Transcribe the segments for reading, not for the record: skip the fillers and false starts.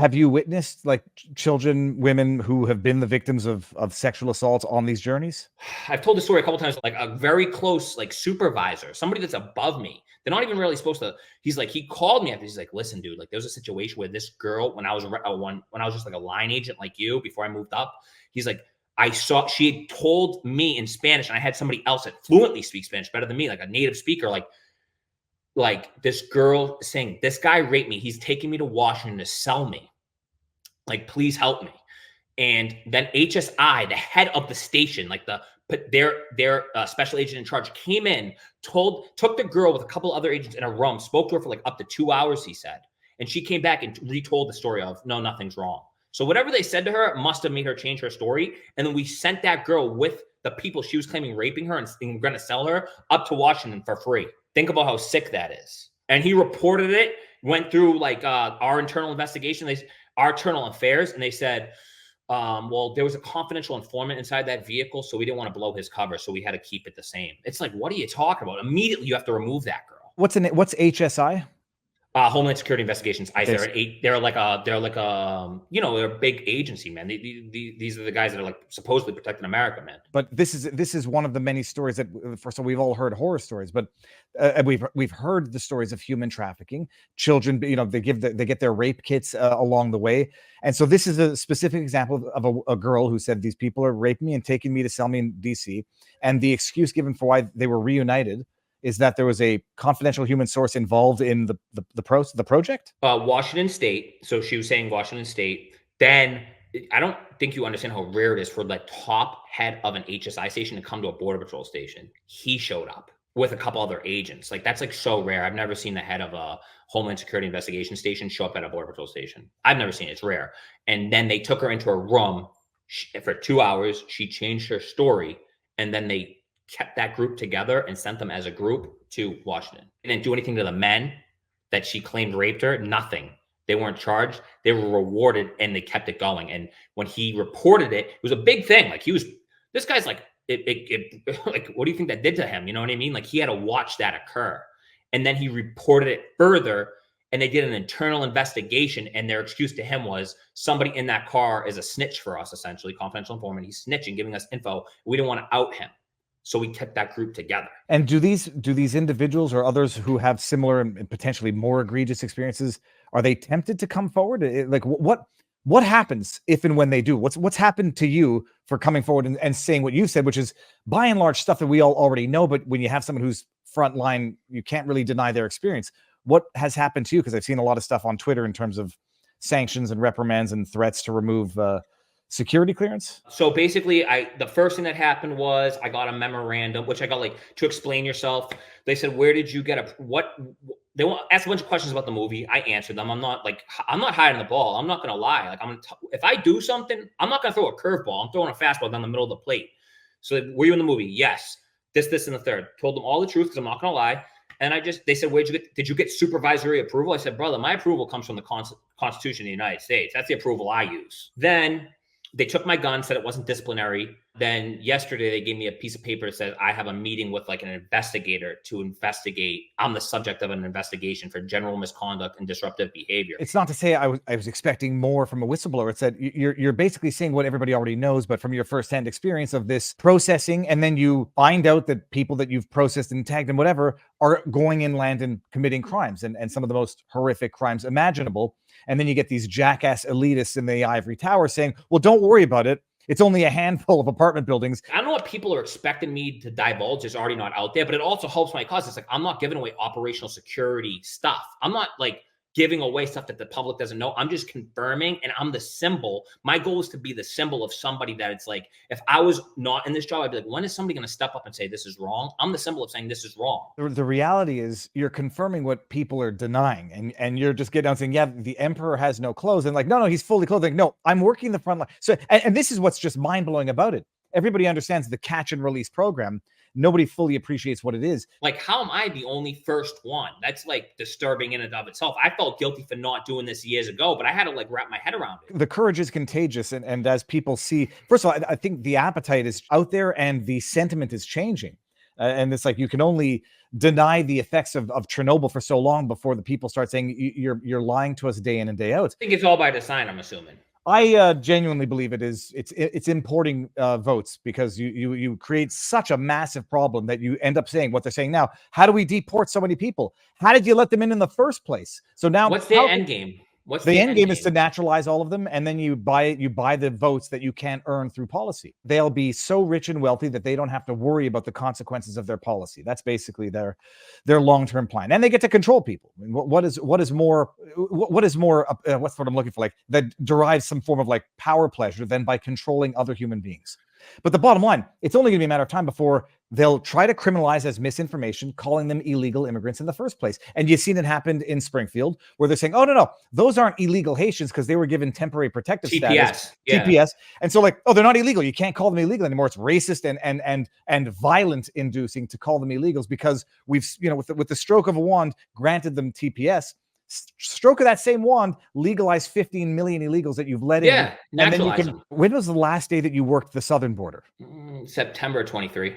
Have you witnessed like children, women who have been the victims of sexual assaults on these journeys? I've told the story a couple times, like a very close like supervisor, somebody that's above me. They're not even really supposed to. He's like, he called me after. He's like, listen, dude, like there's a situation where this girl, when I was when I was just like a line agent like you before I moved up, he's like, I saw she had told me in Spanish, and I had somebody else that fluently speaks Spanish better than me, like a native speaker, like this girl saying, this guy raped me. He's taking me to Washington to sell me. Like, please help me. And then HSI, the head of the station, like their special agent in charge, came in, took the girl with a couple other agents in a room, spoke to her for like up to 2 hours, he said. And she came back and retold the story of, no, nothing's wrong. So whatever they said to her must have made her change her story. And then we sent that girl with the people she was claiming raping her and going to sell her up to Washington for free. Think about how sick that is. And he reported it, went through like our internal investigation, our internal affairs, and they said, well, there was a confidential informant inside that vehicle, so we didn't want to blow his cover, so we had to keep it the same. It's like, what are you talking about? Immediately, you have to remove that girl. What's HSI? Homeland Security Investigations. ICE. They're like a they're a big agency, man. These are the guys that are like supposedly protecting America, man. But this is one of the many stories that, first of all, we've all heard horror stories, but we've heard the stories of human trafficking. Children, they get their rape kits along the way, and so this is a specific example of a girl who said these people are raping me and taking me to sell me in DC, and the excuse given for why they were reunited is that there was a confidential human source involved in the project? Washington State. So she was saying Washington State. Then I don't think you understand how rare it is for the top head of an HSI station to come to a Border Patrol station. He showed up with a couple other agents. Like, that's like so rare. I've never seen the head of a Homeland Security investigation station show up at a Border Patrol station. I've never seen it. It's rare. And then they took her into a room for 2 hours. She changed her story. And then they kept that group together and sent them as a group to Washington. They didn't do anything to the men that she claimed raped her. Nothing. They weren't charged. They were rewarded, and they kept it going. And when he reported it, it was a big thing. Like, this guy's like, like, what do you think that did to him? You know what I mean? Like, he had to watch that occur. And then he reported it further, and they did an internal investigation. And their excuse to him was, somebody in that car is a snitch for us, essentially, confidential informant. He's snitching, giving us info. We didn't want to out him. So we kept that group together. And do these individuals or others who have similar and potentially more egregious experiences, are they tempted to come forward? Like, what happens if and when they do? What's happened to you for coming forward and saying what you said, which is by and large stuff that we all already know, but when you have someone who's frontline, you can't really deny their experience. What has happened to you? Because I've seen a lot of stuff on Twitter in terms of sanctions and reprimands and threats to remove security clearance? So basically, the first thing that happened was I got a memorandum, which I got like, to explain yourself. They said, where did you get they asked a bunch of questions about the movie. I answered them. I'm not hiding the ball. I'm not going to lie. Like, if I do something, I'm not going to throw a curveball. I'm throwing a fastball down the middle of the plate. So were you in the movie? Yes. This, and the third. Told them all the truth because I'm not going to lie. And they said, did you get supervisory approval? I said, brother, my approval comes from the Constitution of the United States. That's the approval I use. Then they took my gun, said it wasn't disciplinary. Then yesterday they gave me a piece of paper that said I have a meeting with like an investigator to investigate. I'm the subject of an investigation for general misconduct and disruptive behavior. It's not to say I was expecting more from a whistleblower. It said you're basically saying what everybody already knows, but from your firsthand experience of this processing, and then you find out that people that you've processed and tagged and whatever are going inland and committing crimes and some of the most horrific crimes imaginable. And then you get these jackass elitists in the ivory tower saying, well, don't worry about it. It's only a handful of apartment buildings. I don't know what people are expecting me to divulge is already not out there, but it also helps my cause. It's like, I'm not giving away operational security stuff. I'm not like giving away stuff that the public doesn't know. I'm just confirming, and I'm the symbol. My goal is to be the symbol of somebody that it's like, if I was not in this job, I'd be like, when is somebody going to step up and say this is wrong? I'm the symbol of saying this is wrong. The reality is you're confirming what people are denying, and you're just getting down saying, yeah, the emperor has no clothes, and like, no, he's fully clothed. Like, no, I'm working the front line. So, and this is what's just mind-blowing about it. Everybody understands the catch and release program. Nobody fully appreciates what it is. Like, how am I the only first one? That's like disturbing in and of itself. I felt guilty for not doing this years ago, but I had to like wrap my head around it. The courage is contagious. And as people see, first of all, I think the appetite is out there and the sentiment is changing. And it's like you can only deny the effects of Chernobyl for so long before the people start saying you're lying to us day in and day out. I think it's all by design, I'm assuming. I genuinely believe it is. It's importing votes because you create such a massive problem that you end up saying what they're saying now. How do we deport so many people? How did you let them in the first place? So now, what's their end game? What's the end game is to naturalize all of them, and then you buy the votes that you can't earn through policy. They'll be so rich and wealthy that they don't have to worry about the consequences of their policy. That's basically their long-term plan, and they get to control people. I mean, what is more what's what I'm looking for, like that derives some form of like power pleasure than by controlling other human beings. But the bottom line, it's only going to be a matter of time before they'll try to criminalize as misinformation, calling them illegal immigrants in the first place. And you've seen it happen in Springfield, where they're saying, oh, no, those aren't illegal Haitians because they were given temporary protective status. TPS. And so like, oh, they're not illegal. You can't call them illegal anymore. It's racist and violent inducing to call them illegals because we've, with the stroke of a wand, granted them TPS. Stroke of that same wand, legalize 15 million illegals that you've let in. Yeah, and then you can. When was the last day that you worked the southern border? September 23.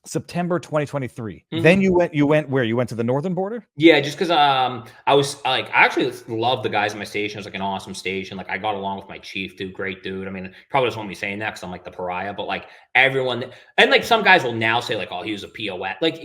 September 2023. Mm-hmm. Then you went where? You went to the northern border? Yeah, just because I was like, I actually love the guys in my station. It was like an awesome station. Like I got along with my chief, dude, great dude. I mean, probably doesn't want me saying that because I'm like the pariah, but like everyone, and like some guys will now say like, oh, he was a POS. Like,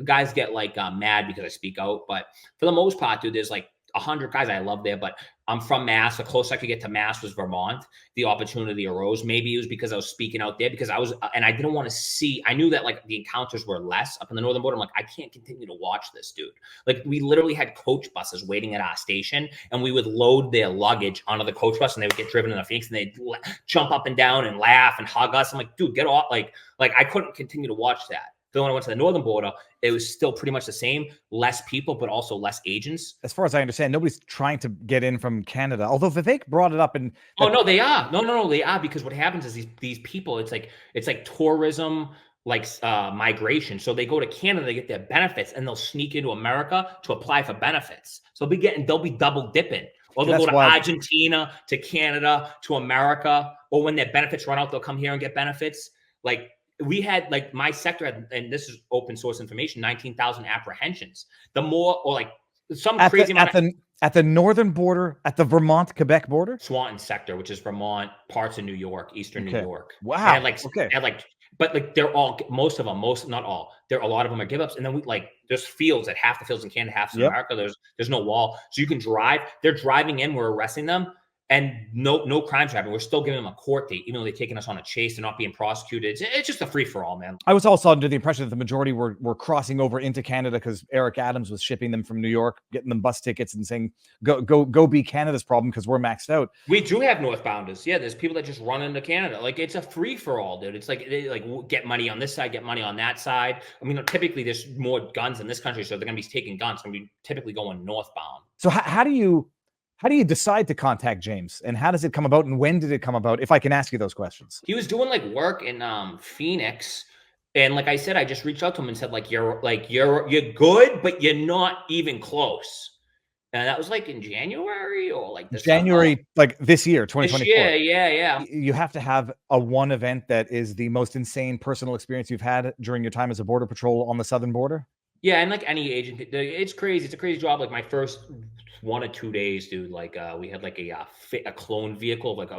guys get like mad because I speak out, but for the most part, dude, there's like 100 guys I love there, but I'm from Mass. The closest I could get to Mass was Vermont. The opportunity arose. Maybe it was because I was speaking out there because I was, and I didn't want to see, I knew that like the encounters were less up in the northern border. I'm like, I can't continue to watch this, dude. Like we literally had coach buses waiting at our station and we would load their luggage onto the coach bus and they would get driven in the Phoenix and they'd jump up and down and laugh and hug us. I'm like, dude, get off. Like I couldn't continue to watch that. Then when I went to the northern border, it was still pretty much the same, less people, but also less agents. As far as I understand, nobody's trying to get in from Canada. Although Vivek brought it up, and oh no, they are. No, they are, because what happens is these people, it's like tourism, like migration. So they go to Canada, they get their benefits, and they'll sneak into America to apply for benefits. So they'll be double dipping. Or they'll go to Argentina, to Canada, to America, or when their benefits run out, they'll come here and get benefits. Like we had, like my sector had, and this is open source information, 19,000 apprehensions. The more, or like some crazy amount at the northern border, at the Vermont-Quebec border? Swanton sector, which is Vermont, parts of New York, Eastern New York. Wow. But like they're all, most of them, not all, a lot of them are give ups. And then there's fields, at half the fields in Canada, half in America, there's no wall. So you can drive, they're driving in, we're arresting them. And no crimes happening. We're still giving them a court date, even though they're taking us on a chase. They're not being prosecuted. It's just a free-for-all, man. I was also under the impression that the majority were crossing over into Canada because Eric Adams was shipping them from New York, getting them bus tickets and saying, go be Canada's problem because we're maxed out. We do have northbounders. Yeah, there's people that just run into Canada. Like, it's a free-for-all, dude. It's like, they get money on this side, get money on that side. I mean, typically there's more guns in this country, so they're going to be taking guns. They're going to be typically going northbound. So how do you decide to contact James, and how does it come about, and when did it come about, if I can ask you those questions? He was doing like work in Phoenix, and like I said, I just reached out to him and said, you're good, but you're not even close. And that was like in January or like this January, like this year, 2024. Yeah. You have to have one event that is the most insane personal experience you've had during your time as a border patrol on the southern border. Yeah, and like any agent, it's crazy. It's a crazy job. Like my first 1 or 2 days, dude, like we had like a clone vehicle, like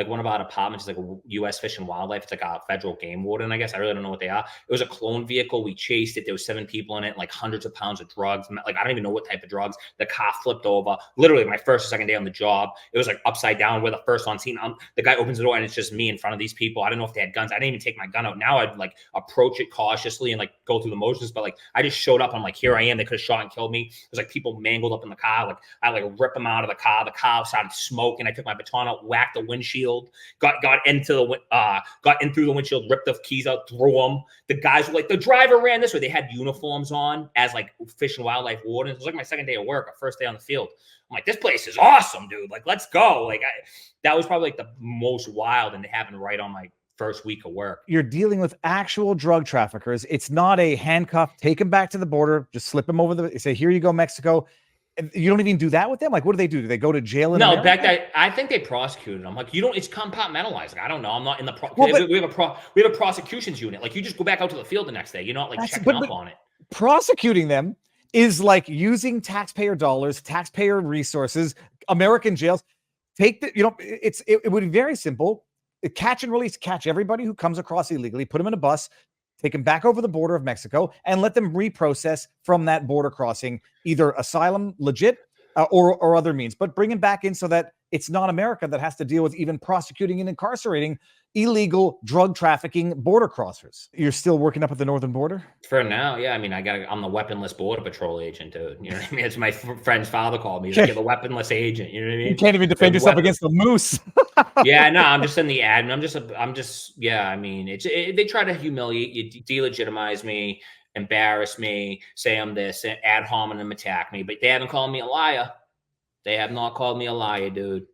one of our departments is like a U.S. Fish and Wildlife. It's like a federal game warden, I guess. I really don't know what they are. It was a clone vehicle. We chased it. There was 7 people in it, like hundreds of pounds of drugs. Like I don't even know what type of drugs. The car flipped over. Literally, my first or second day on the job, it was like upside down. We're the first on scene. The guy opens the door and it's just me in front of these people. I don't know if they had guns. I didn't even take my gun out. Now I'd like approach it cautiously and like go through the motions. But like I just showed up. I'm like, here I am. They could have shot and killed me. There's like people mangled up in the car. Like I like rip them out of the car. The car started smoking. I took my baton out, whacked the windshield, got in through the windshield, ripped the keys out, threw them. The guys were like, the driver ran this way. They had uniforms on as like Fish and Wildlife wardens. It was like my second day of work, our first day on the field. I'm like, this place is awesome, dude. Like, let's go. Like that was probably like the most wild, and it happened right on my first week of work. You're dealing with actual drug traffickers. It's not a handcuff, take them back to the border, just slip them over say, here you go, Mexico. You don't even do that with them. Like, what do? Do they go to jail in No, America? back that I think they prosecuted him. Like, you don't. It's compartmentalized. Like, I don't know. I'm not in the. Well, but we have a prosecutions unit. Like, you just go back out to the field the next day. You're not like checking up on it. Prosecuting them is like using taxpayer dollars, taxpayer resources, American jails. Take the, it would be very simple. Catch and release, catch everybody who comes across illegally, put them in a bus, take them back over the border of Mexico, and let them reprocess from that border crossing, either asylum, legit, or other means. But bring them back in so that it's not America that has to deal with even prosecuting and incarcerating illegal drug trafficking border crossers. You're still working up at the northern border? For now, yeah. I mean, I'm the weaponless border patrol agent, dude. You know what I mean? It's my friend's father called me. He's like, you're the weaponless agent. You know what I mean? You can't even defend yourself against the moose. Yeah, no, I'm just in the admin. I'm just, yeah. I mean, they try to humiliate you, delegitimize me, embarrass me, say I'm this, ad hominem attack me, but they haven't called me a liar. They have not called me a liar, dude.